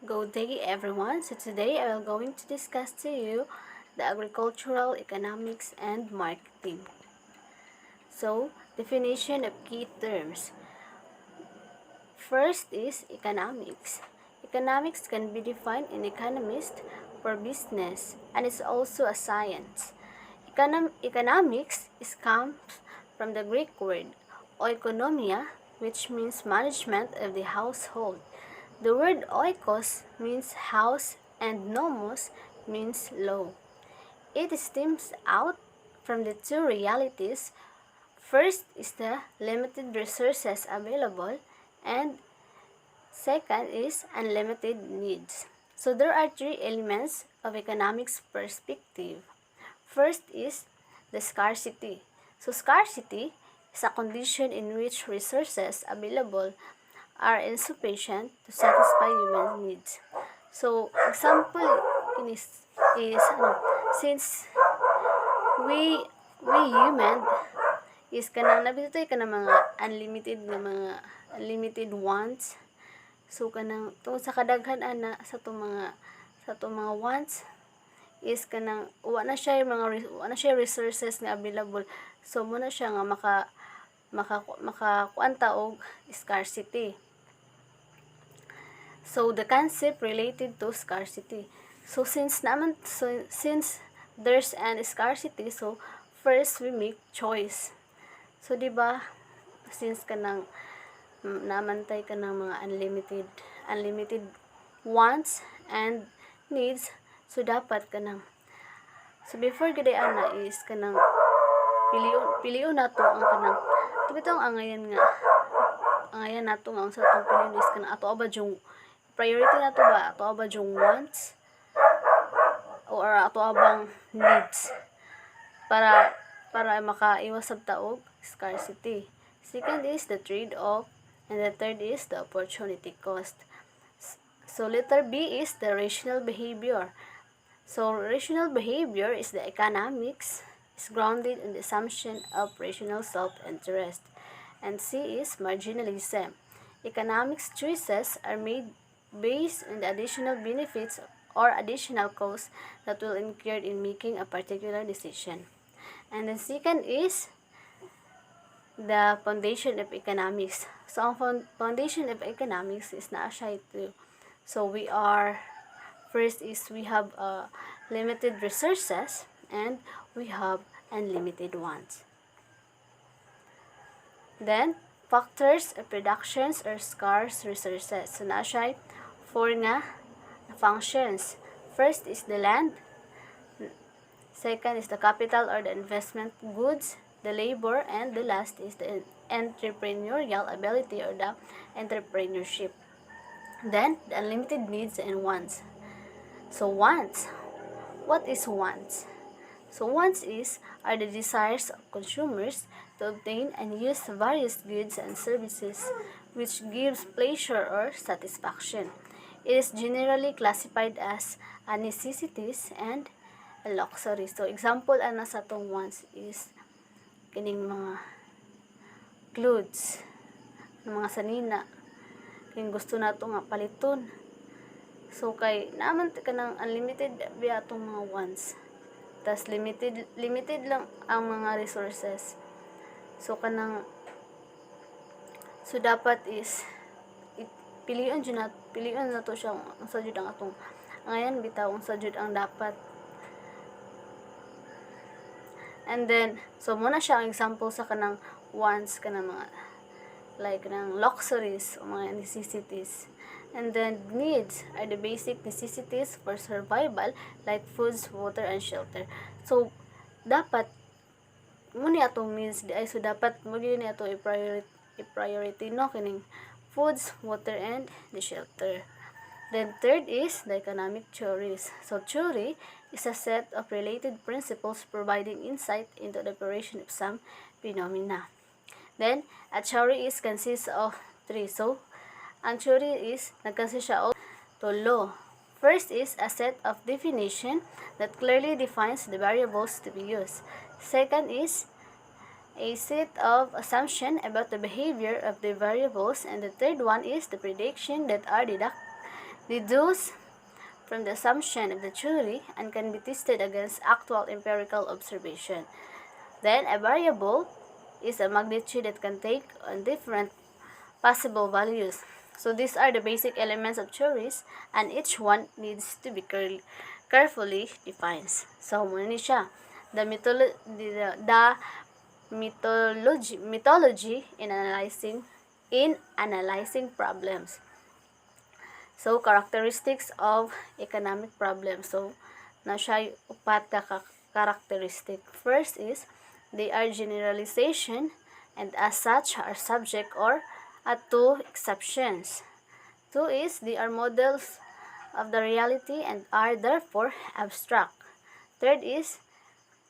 Good day everyone. So today I will going to discuss to you the agricultural economics and marketing. So definition of key terms. First is economics. Economics can be defined in economist for business and is also a science. Economics comes from the Greek word oikonomia, which means management of the household. The word oikos means house and nomos means law. It stems out from the two realities. First is the limited resources available, and second is unlimited needs. So there are three elements of economics perspective. First is the scarcity. So scarcity is a condition in which resources available are insufficient to satisfy human needs. So example is since we we human is kanang nabitoy ka ng mga unlimited wants. So kanang tungod sa kadaghan ana sa tong mga wants is kanang wa na siya resources nga available. So mo na siya nga maka kuanta og scarcity. So the concept related to scarcity. Since there's an scarcity, so first we make choice. So di ba since kanang namantay ka ng mga unlimited wants and needs, so dapat kanang so before gid ana is kanang pilion nato ang kanang bitong angayan nato nga sa atong pilion is kanang ato ba yung priority nato ba ato ba yung wants or ato abang needs para makaiwas sa taog scarcity. Second is the trade-off, and the third is the opportunity cost. So letter B is the rational behavior. So rational behavior is the economics is grounded in the assumption of rational self-interest. And C is marginalism. Economics choices are made based on the additional benefits or additional costs that will incur in making a particular decision. And the second is the foundation of economics. So ang foundation of economics is naa siya ito. So we have limited resources and we have unlimited ones. Then factors of productions or scarce resources. So naa siya four nga functions. First is the land. Second is the capital or the investment goods, the labor, and the last is the entrepreneurial ability or the entrepreneurship. Then, the unlimited needs and wants. So, wants. What is wants? So, wants are the desires of consumers to obtain and use various goods and services which gives pleasure or satisfaction. It is generally classified as necessities and a luxury. So example ana sa tong wants is kining mga clothes, mga sanina kining gusto nato nga paliton. So kay naman ka ng unlimited biya atong mga wants. Tas limited lang ang mga resources. So dapat is pilion na to siya unsa jud ang atong ngayon bitaw unsa jud ang dapat. And then, so muna siya ang example sa kanang wants, kanang mga, like, kanang luxuries o mga necessities. And then, needs are the basic necessities for survival, like foods, water, and shelter. So, dapat, muna atong needs, so dapat, muna ni ato i-priority, no, kining foods, water, and the shelter. Then, third is the economic theories. So, theory is a set of related principles providing insight into the operation of some phenomena. Then, a theory consists of three. So, ang theory nagkonsist siya of to law. First is a set of definition that clearly defines the variables to be used. Second is a set of assumption about the behavior of the variables, and the third one is the prediction that are deduced from the assumption of the theory and can be tested against actual empirical observation. Then, a variable is a magnitude that can take on different possible values. So these are the basic elements of theories, and each one needs to be carefully defined. So muna ni siya. The methodology in analyzing problems. So characteristics of economic problems. So na siya upat ka characteristic. First is they are generalization and as such are subject or to exceptions. Two is they are models of the reality and are therefore abstract. Third is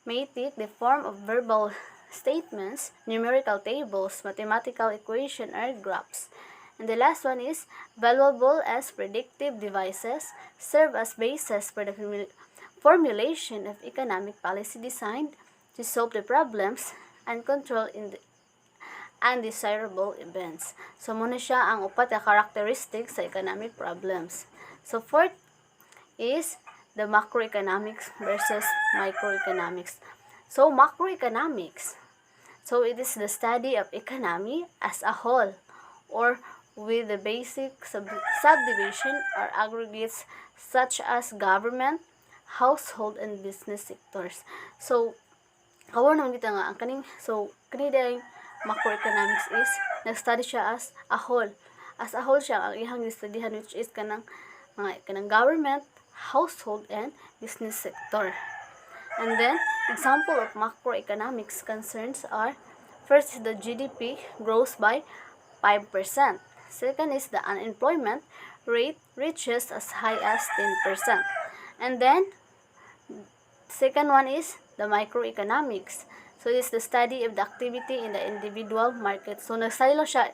may take the form of verbal statements, numerical tables, mathematical equation, or graphs. And the last one is valuable as predictive devices, serve as basis for the formulation of economic policy designed to solve the problems and control in the undesirable events. So muna siya ang upat na characteristics sa economic problems. So fourth is the macroeconomics versus microeconomics. So macroeconomics, so it is the study of economy as a whole or with the basic subdivision or aggregates such as government, household, and business sectors. So kawan naman dito nga ang kaning kanina macroeconomics is nag-study siya as a whole. As a whole siya ang ihang studyhan which is kanang government, household, and business sector. And then example of macroeconomics concerns are first is the GDP grows by 5%. Second is the unemployment rate reaches as high as 10%. And then second one is the microeconomics. So it is the study of the activity in the individual market. So nag-study lang siya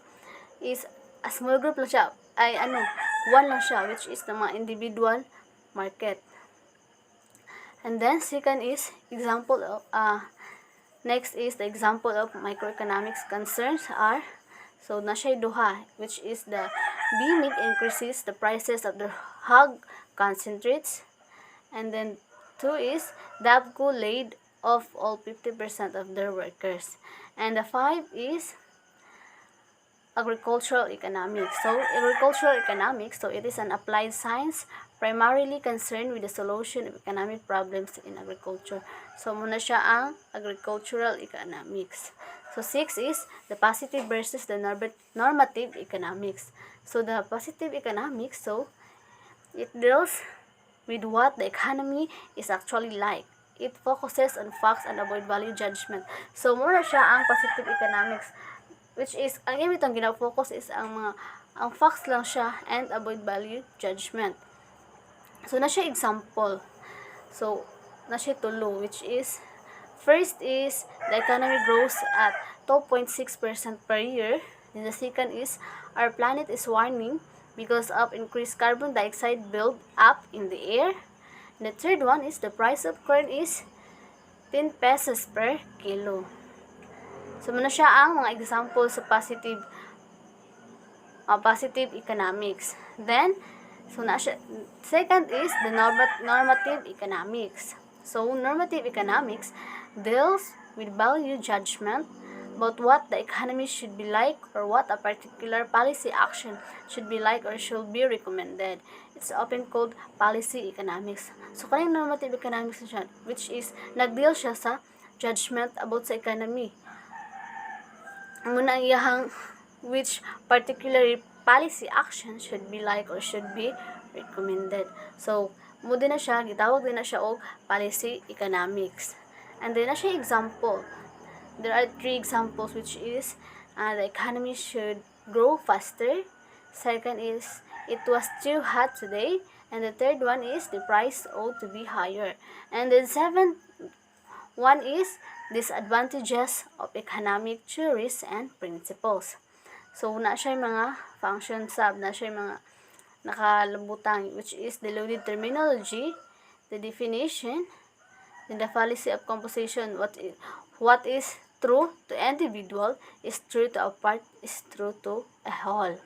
is a small group lang siya ay one lang siya which is the mga individual market. And then second is example of next is the example of microeconomics concerns are so na siya duha which is the BMIG increases the prices of the hog concentrates. And then two is DABCO laid off all 50% of their workers. And the five is agricultural economics. So agricultural economics, so it is an applied science primarily concerned with the solution of economic problems in agriculture. So muna siya ang agricultural economics. So 6 is the positive versus the normative economics. So the positive economics, so it deals with what the economy is actually like. It focuses on facts and avoid value judgment. So muna siya ang positive economics which is ang imitong gina-focus is ang facts lang siya and avoid value judgment. So na siya example. So na siya tulo which is first is the economy grows at 2.6% per year. And the second is our planet is warming because of increased carbon dioxide build up in the air. And the third one is the price of corn is 10 pesos per kilo. So muna siya ang mga example sa positive economics. Then so na siya, second is the normative economics. So normative economics deals with value judgment about what the economy should be like or what a particular policy action should be like or should be recommended. It's often called policy economics. So kaning normative economics siya which is nagdeal siya sa judgment about sa economy. Muna ang iyahang which particular policy action should be like or should be recommended. So mo din na siya gitawag din na siya og policy economics. And then na siya example. There are 3 examples which is the economy should grow faster. Second is it was too hot today. And the third one is the price ought to be higher. And then seventh one is disadvantages of economic theories and principles. So na siya mga function sub, na siya mga nakalabutang which is the loaded terminology, the definition, then the fallacy of composition. What is true to individual is true to a part is true to a whole.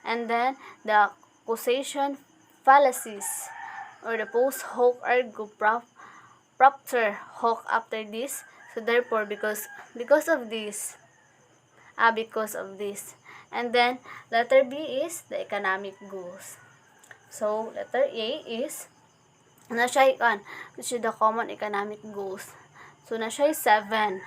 And then the causation fallacies or the post hoc ergo propter hoc after this. So therefore, because of this, and then letter B is the economic goals. So letter A is na siya which is the common economic goals. So na siya 7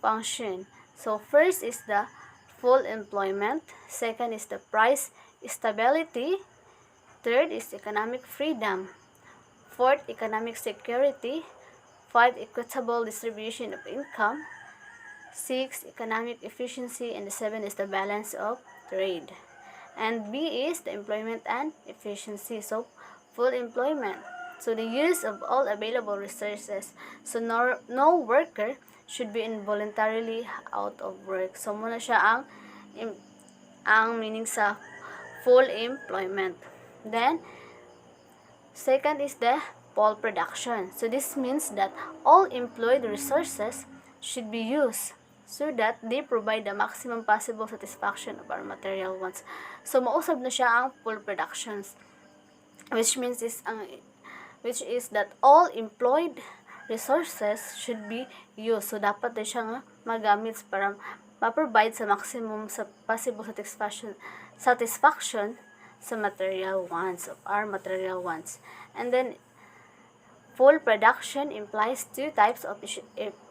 function. So first is the full employment, second is the price stability, third is economic freedom, fourth economic security, 5 equitable distribution of income, 6 economic efficiency, and the 7 is the balance of trade. And B is the employment and efficiency. So full employment, so the use of all available resources. So no worker should be involuntarily out of work. So muna siya ang meaning sa full employment. Then second is the full production. So this means that all employed resources should be used so that they provide the maximum possible satisfaction of our material wants. So mausab na siya ang full productions, which is that all employed resources should be used. So dapat na siya nga magamit para ma-provide sa maximum sa possible satisfaction sa material wants of our material wants. And then full production implies 2 types of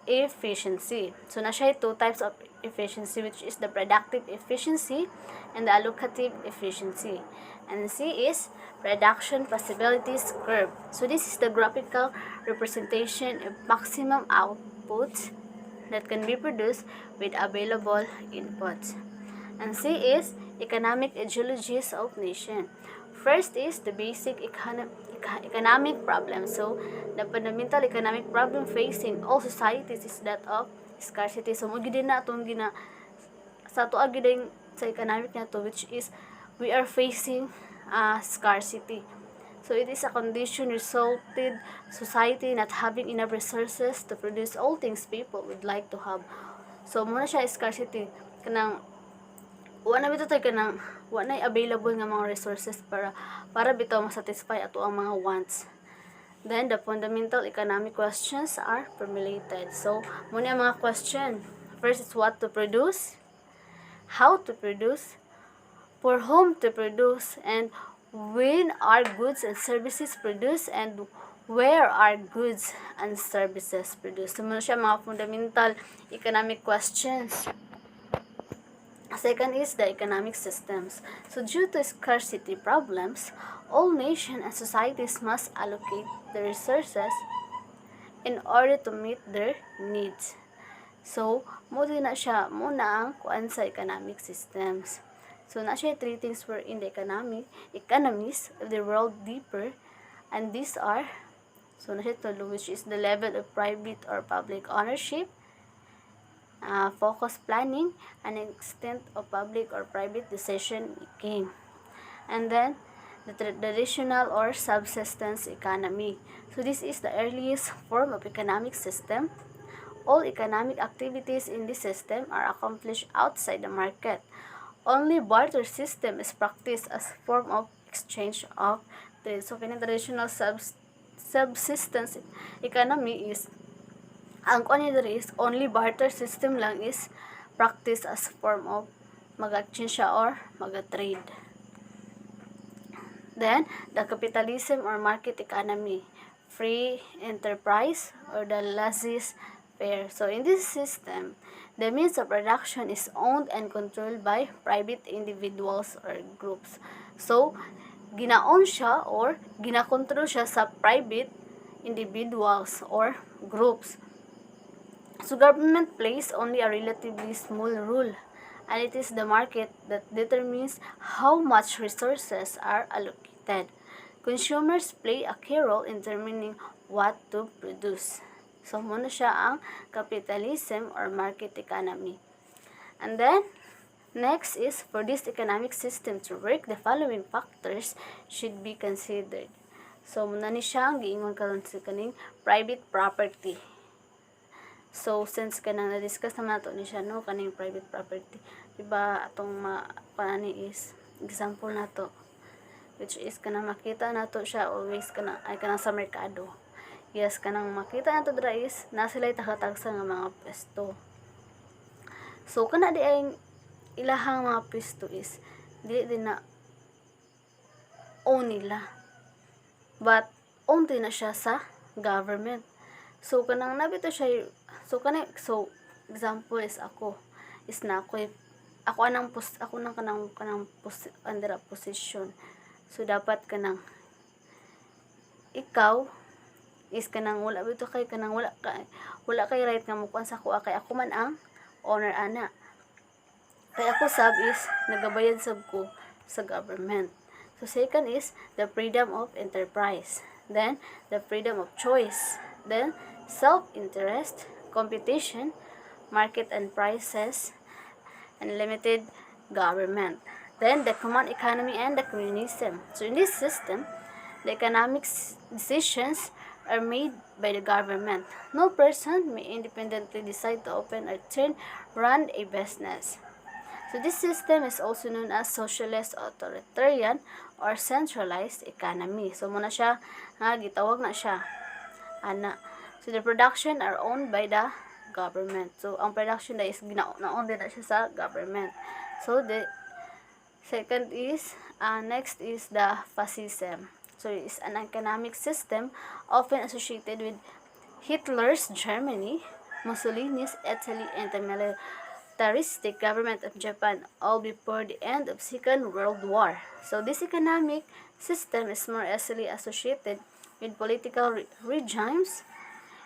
efficiency. So na siya 2 types of efficiency, which is the productive efficiency and the allocative efficiency. And C is production possibilities curve. So this is the graphical representation of maximum output that can be produced with available inputs. And C is economic ideologies of nation. First is the basic economic problem. So the fundamental economic problem facing all societies is that of scarcity. So mo gid na atong sa ato agid sa economic na to, which is we are facing scarcity. So it is a condition resulted society not having enough resources to produce all things people would like to have. So muna siya scarcity, kanang wala bitaw tayo kanang wala available nga mga resources para bitaw ma-satisfy ato ang mga wants. Then the fundamental economic questions are formulated. So muna ang mga question. First is what to produce, how to produce, for whom to produce, and when are goods and services produced, and where are goods and services produced. So muna siya mga fundamental economic questions. Second is the economic systems. So due to scarcity problems, all nations and societies must allocate the resources in order to meet their needs. So muna ang kuan sa economic systems. So na siya 3 things were in the economies of the world deeper, and these are, so na siya 2, which is the level of private or public ownership, focus planning, and extent of public or private decision making. And then the traditional or subsistence economy. So this is the earliest form of economic system. All economic activities in this system are accomplished outside the market. Only barter system is practiced as form of exchange of trade. So kini traditional subsistence economy is ang kuan diri is only barter system lang is practiced as form of mag-exchange or mag-trade. Then the capitalism or market economy, free enterprise or the laissez-faire. So in this system, the means of production is owned and controlled by private individuals or groups. So gina-own siya or gina-control siya sa private individuals or groups. So government plays only a relatively small role, and it is the market that determines how much resources are allocated. Consumers play a key role in determining what to produce. So muna siya ang capitalism or market economy. And then next is, for this economic system to work, the following factors should be considered. So muna ni siya ang giingon karon sa kaning private property. So since kanang na-discuss naman nato ni siya no kaning private property, diba atong panani is example nato which is kanang makita nato siya always kanang sa merkado. Yes, kanang makita nato dira is na sila takatagsa nga mga pwesto. So kana di ay ilahang mga pwesto is dili din na own nila, but own din na siya sa government. So kanang nabito siya, so example is ako is na ako nang kanang under a position. So dapat kanang ikaw is kanang wala kay right nga mukuan sa ako kay ako man ang owner ana. Kay ako sab is nagabayad sab ko sa government. So second is the freedom of enterprise. Then the freedom of choice. Then self-interest, competition, market and prices, and limited government. Then the common economy and the communism. So in this system, the economic decisions are made by the government. No person may independently decide to open or run a business. So this system is also known as socialist, authoritarian, or centralized economy. So muna siya gitawag na siya ana. So the production are owned by the government. So ang production na is na-own din na siya sa government. So the second is next is the fascism. So it's an economic system often associated with Hitler's Germany, Mussolini's Italy, and the militaristic government of Japan, all before the end of Second World War. So this economic system is more easily associated with political regimes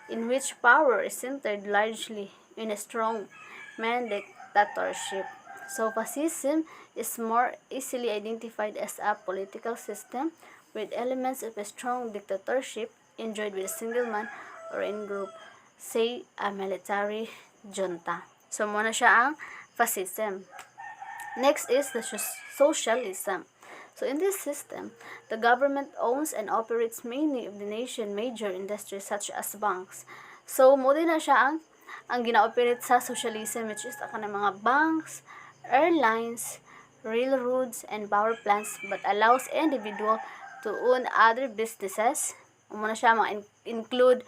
in which power is centered largely in a strong man dictatorship. So fascism is more easily identified as a political system with elements of a strong dictatorship enjoyed with a single man or in group, say a military junta. So muna siya ang fascism. Next is the socialism. So in this system, the government owns and operates many of the nation's major industries such as banks. So mo din na siya ang gina-operate sa socialism, which is ang mga banks, airlines, railroads, and power plants, but allows individual to own other businesses. Muna siya include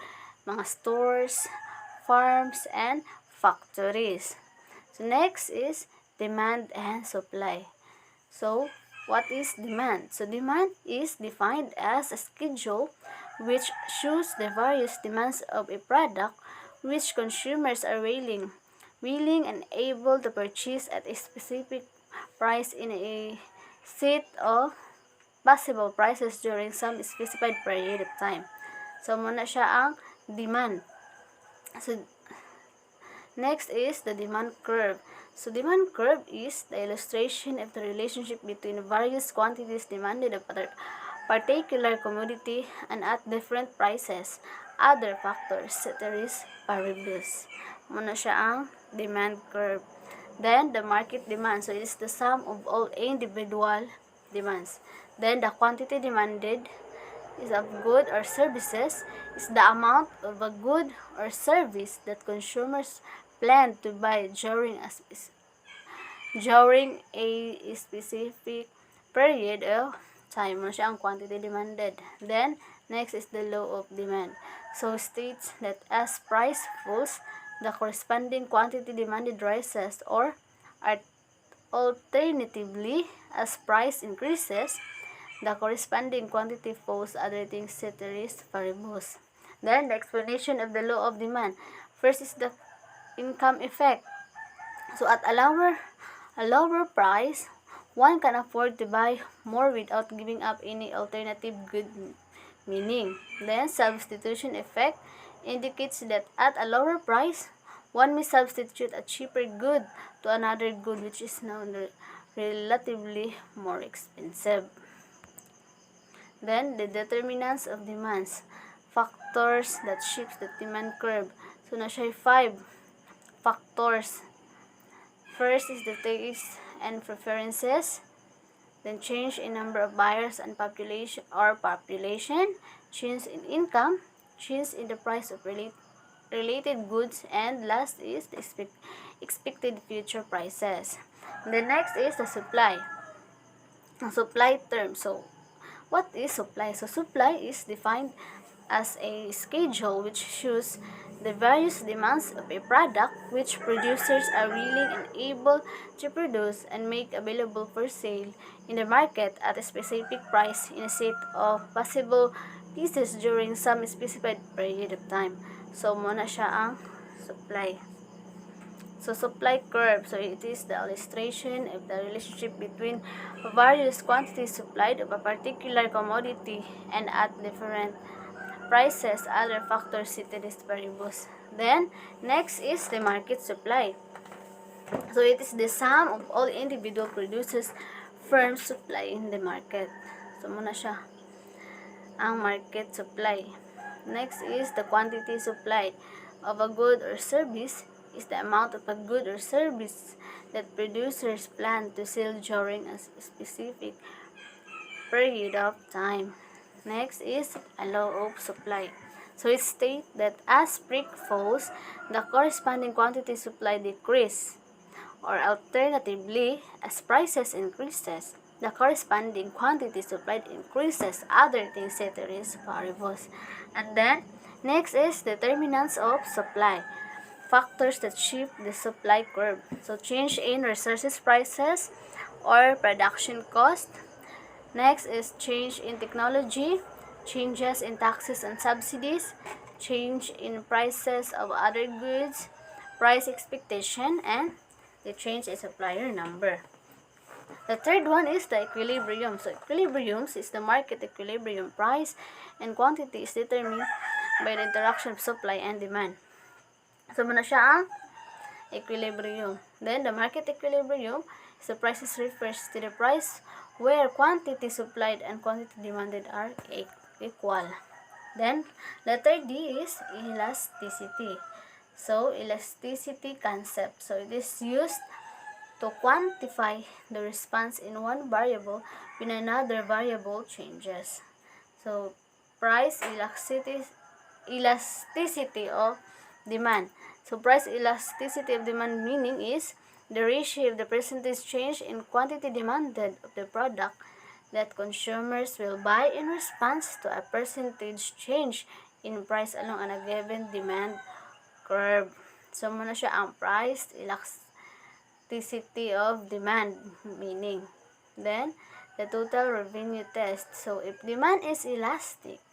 mga stores, farms, and factories. So next is demand and supply. So what is demand? So demand is defined as a schedule which shows the various demands of a product which consumers are willing and able to purchase at a specific price in a set of possible prices during some specified period of time. So muna siya ang demand. So next is the demand curve. So demand curve is the illustration of the relationship between various quantities demanded of a particular commodity and at different prices. Other factors, ceteris paribus. Muna siya ang demand curve. Then the market demand. So it is the sum of all individual demands. Then the quantity demanded is of good or services is the amount of a good or service that consumers plan to buy during a specific period of time. Ano siya ang quantity demanded. Then next is the law of demand. So states that as price falls, the corresponding quantity demanded rises, or alternatively, as price increases, the corresponding quantity falls. Other things, ceteris paribus. Then the explanation of the law of demand. First is the income effect. So at a lower price, one can afford to buy more without giving up any alternative good, meaning. Then substitution effect indicates that at a lower price, one may substitute a cheaper good to another good which is now relatively more expensive. Then the determinants of demands, factors that shapes the demand curve. So na siya 5 factors. First is the taste and preferences, then change in number of buyers and population, change in income, change in the price of related goods, and last is the expected future prices. The next is the supply. Supply term. So what is supply? So supply is defined as a schedule which shows the various demands of a product which producers are willing and able to produce and make available for sale in the market at a specific price in a set of possible pieces during some specified period of time. So muna siya ang supply. So supply curve, so it is the illustration of the relationship between various quantities supplied of a particular commodity and at different prices, other factors cited as variables. Then, next is the market supply. So it is the sum of all individual producers firms supply in the market. So muna siya ang market supply. Next is the quantity supply of a good or service is the amount of a good or service that producers plan to sell during a specific period of time. Next is a law of supply. So it states that as spring falls, the corresponding quantity supply decrease, or alternatively, as prices increases, the corresponding quantity supplied increases. Other things set is variables. And then next is determinants of supply. Factors that shift the supply curve. So change in resources prices or production cost. Next is change in technology, changes in taxes and subsidies, change in prices of other goods, price expectation, and the change in supplier number. The third one is the equilibrium. So equilibriums is the market equilibrium. Price and quantity is determined by the interaction of supply and demand. So muna siya ang equilibrium. Then the market equilibrium is the prices refers to the price where quantity supplied and quantity demanded are equal. Then letter D is elasticity. So elasticity concept. So it is used to quantify the response in one variable when another variable changes. So price elasticity of demand. So price elasticity of demand meaning is the ratio of the percentage change in quantity demanded of the product that consumers will buy in response to a percentage change in price along a given demand curve. So muna siya ang price elasticity of demand meaning. Then the total revenue test. So if demand is elastic,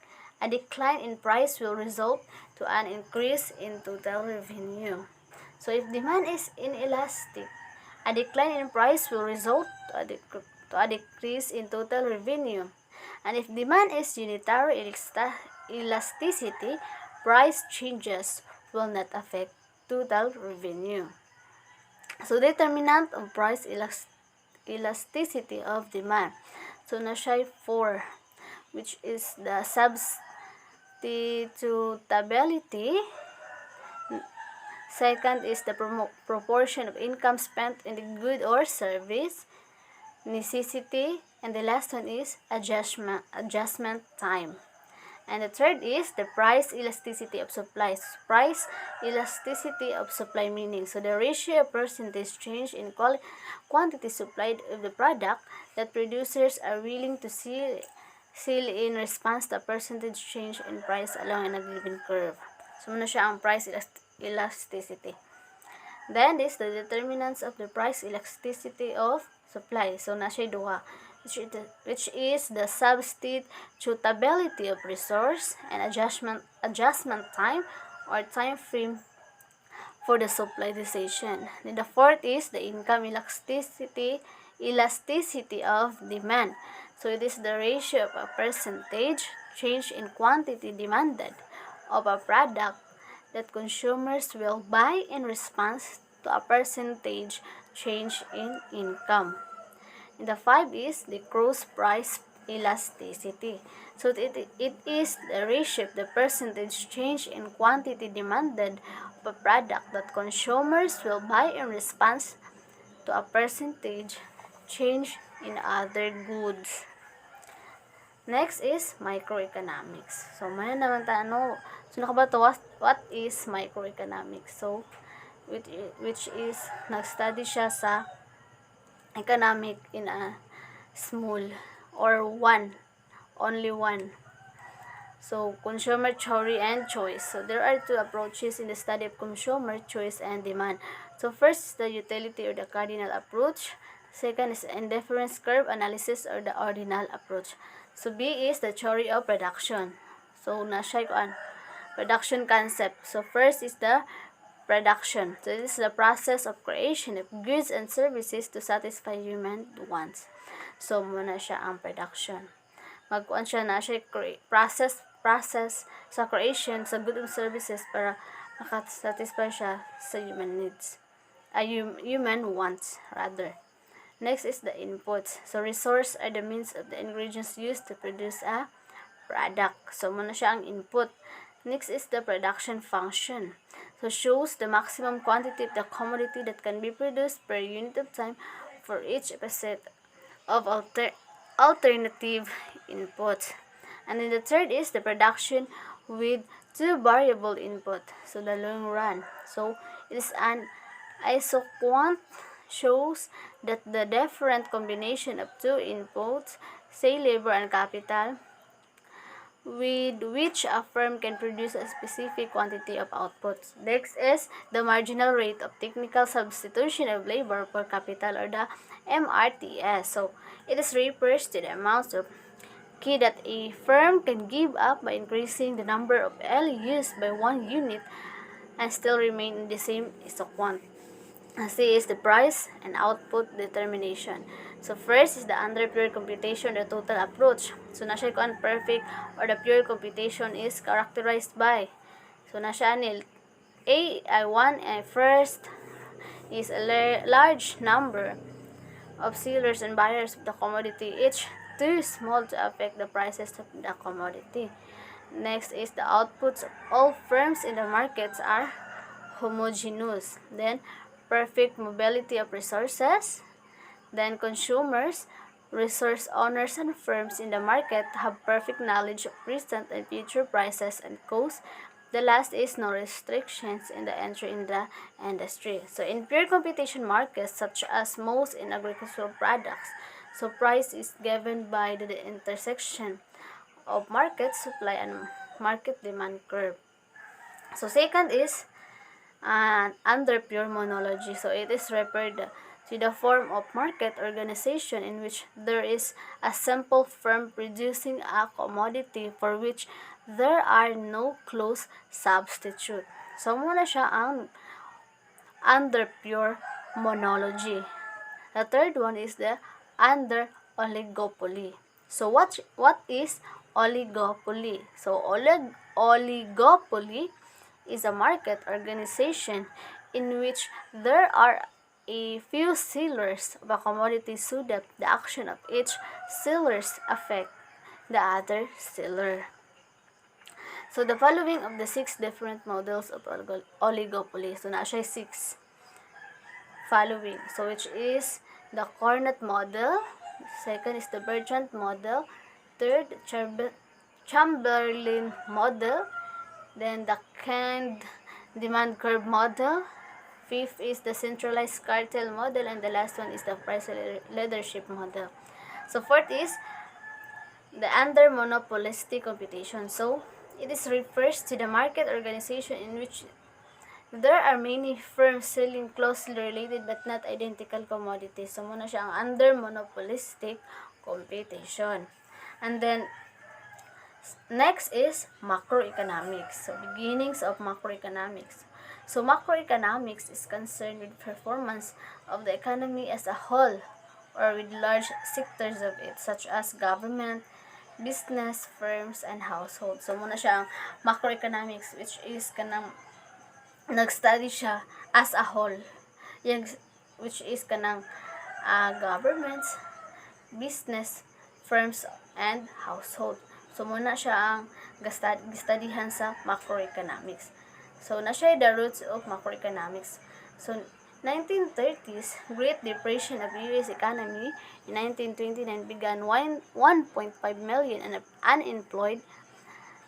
a decline in price will result to an increase in total revenue. So if demand is inelastic, a decline in price will result to a decrease in total revenue. And if demand is unitary elasticity, price changes will not affect total revenue. So determinant of price elasticity of demand. So na siya 4, which is the substitutability. Second is the proportion of income spent in the good or service, necessity, and the last one is adjustment time. And the third is the price elasticity of supply. Price elasticity of supply meaning. So the ratio of percentage change in quantity supplied of the product that producers are willing to sell in response to a percentage change in price along a given curve. So muna siya ang price elasticity. Then this the determinants of the price elasticity of supply. So na siya duha, which is the substitutability of resource and adjustment time or time frame for the supply decision. Then the fourth is the income elasticity of demand. So it is the ratio of a percentage change in quantity demanded of a product that consumers will buy in response to a percentage change in income. And the 5 is the gross price elasticity. So it is the ratio of the percentage change in quantity demanded of a product that consumers will buy in response to a percentage change in other goods. Next is microeconomics. So, may naman tayo, so nakabato, what is microeconomics? So, which is, nag-study siya sa economic in a small or one only one. So, consumer theory and choice. So, there are two approaches in the study of consumer choice and demand. So, first is the utility or the cardinal approach. Second is the indifference curve analysis or the ordinal approach. So, B is the theory of production. So, nasa ko production concept. So, first is the production. So, this is the process of creation of goods and services to satisfy human wants. So, muna siya ang production. Magkuan siya na siya process sa creation sa goods and services para makasatisfy siya sa human needs. Human wants rather. Next is the inputs. So resource are the means of the ingredients used to produce a product. So muna siya ang input. Next is the production function. So shows the maximum quantity of the commodity that can be produced per unit of time for each set of alternative inputs. And then the third is the production with two variable input. So the long run. So it is an isoquant, shows that the different combination of two inputs, say labor and capital, with which a firm can produce a specific quantity of outputs. Next is the marginal rate of technical substitution of labor per capital or the MRTS. So it is refers to the amount of key that a firm can give up by increasing the number of L used by one unit and still remain in the same isoquant. C is the price and output determination. So first is the under pure computation, the total approach. So na siya kung perfect or the pure computation is characterized by. So na siya ni A1 and first is a large number of sellers and buyers of the commodity, each too small to affect the prices of the commodity. Next is the outputs of all firms in the markets are homogeneous. Then perfect mobility of resources. Then consumers, resource owners, and firms in the market have perfect knowledge of present and future prices and costs. The last is no restrictions in the entry in the industry. So in pure computation markets, such as most in agricultural products, so price is given by the intersection of market supply and market demand curve. So second is under pure monology. So it is referred to the form of market organization in which there is a simple firm producing a commodity for which there are no close substitute. So muna siya ang under pure monology. The third one is the under oligopoly. So what is oligopoly? So oligopoly is a market organization in which there are a few sellers of a commodity so that the action of each sellers affect the other seller. So the following of the 6 different models of oligopoly. So na siya 6 following. So which is the Carnot model, second is the Bertrand model, third Chamberlain model, then the canned demand curve model, fifth is the centralized cartel model, and the last one is the price leadership model. So fourth is the under monopolistic computation. So it is refers to the market organization in which there are many firms selling closely related but not identical commodities. So muna siya ang under monopolistic computation. And then next is macroeconomics. So beginnings of macroeconomics. So macroeconomics is concerned with performance of the economy as a whole or with large sectors of it such as government, business, firms, and households. So muna siya ang macroeconomics which is kanang nag-study siya as a whole. Which is kanang governments, business, firms, and household. So muna siya ang studyhan sa macroeconomics. So na siya the roots of macroeconomics. So 1930s, Great Depression of US economy in 1929 began 1.5 million unemployed.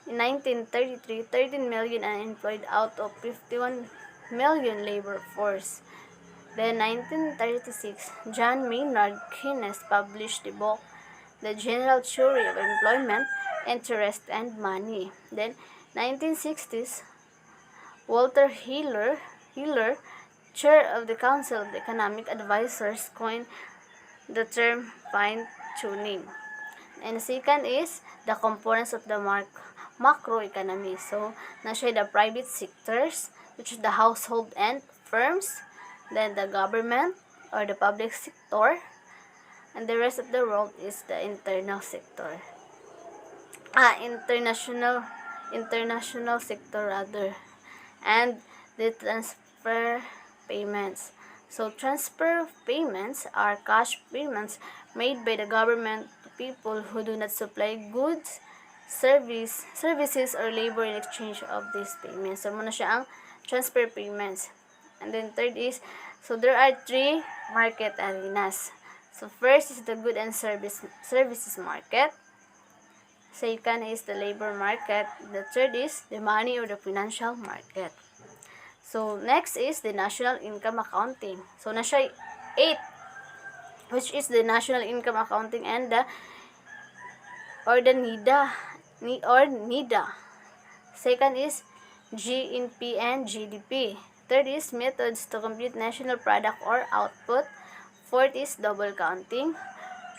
In 1933, 13 million unemployed out of 51 million labor force. Then 1936, John Maynard Keynes published the book the general theory of employment, interest, and money. Then 1960s, Walter Hiller, chair of the Council of Economic Advisors, coined the term fine-tuning. And the second is the components of the macroeconomy. So, nasa the private sectors, which is the household and firms, then the government or the public sector, and the rest of the world is the internal sector. International sector rather. And the transfer payments. So transfer payments are cash payments made by the government to people who do not supply goods, services, or labor in exchange of these payments. So muna siya ang transfer payments. And then third is, so there are three market arenas. So first is the good and services market. Second is the labor market. The third is the money or the financial market. So next is the national income accounting. So nasa 8, which is the national income accounting and the NIDA. Second is GNP and GDP. Third is methods to compute national product or output. Fourth is double counting.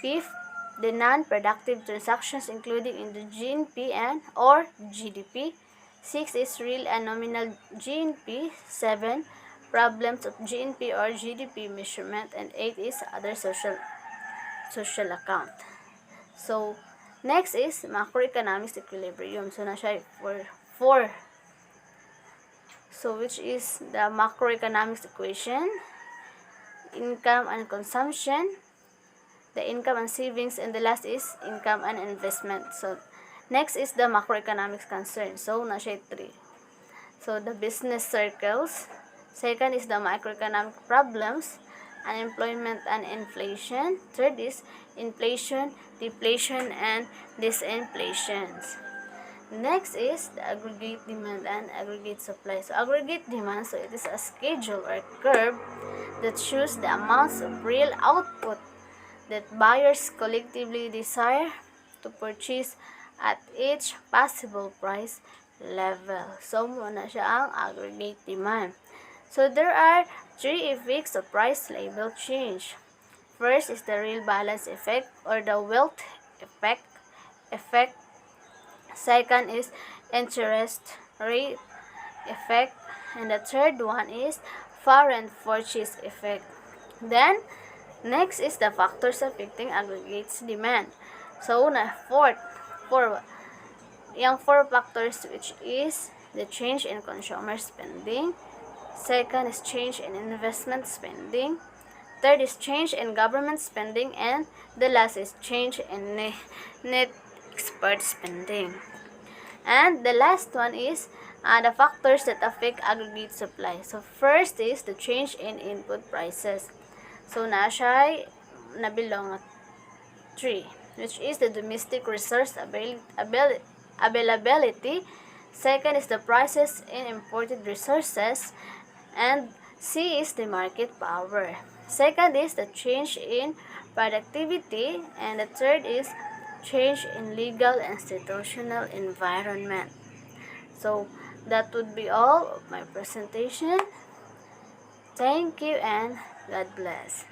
Fifth, the non-productive transactions including in the GNP and or GDP. 6 is real and nominal GNP. 7, problems of GNP or GDP measurement. And 8 is other social account. So, next is macroeconomics equilibrium. So, nasa 4. So, which is the macroeconomics equation, income and consumption, the income and savings, and the last is income and investment. So, next is the macroeconomics concern. So, nasa 3. So, the business circles. Second is the microeconomic problems, unemployment and inflation. Third is inflation, deflation, and disinflations. Next is the aggregate demand and aggregate supply. So, aggregate demand, so it is a schedule or curve that shows the amounts of real output that buyers collectively desire to purchase at each possible price level. So, muna siya ang aggregate demand. So, there are 3 effects of price level change. First is the real balance effect or the wealth effect. Second is interest rate effect. And the third one is foreign purchase effect. Then, next is the factors affecting aggregates demand. So, yung 4 factors, which is the change in consumer spending. Second is change in investment spending. Third is change in government spending. And the last is change in net export spending. And the last one is the factors that affect aggregate supply. So, first is the change in input prices. So, nabilong 3, which is the domestic resource availability. Second is the prices in imported resources. And C is the market power. Second is the change in productivity. And the third is change in legal institutional environment. So, that would be all of my presentation. Thank you and God bless.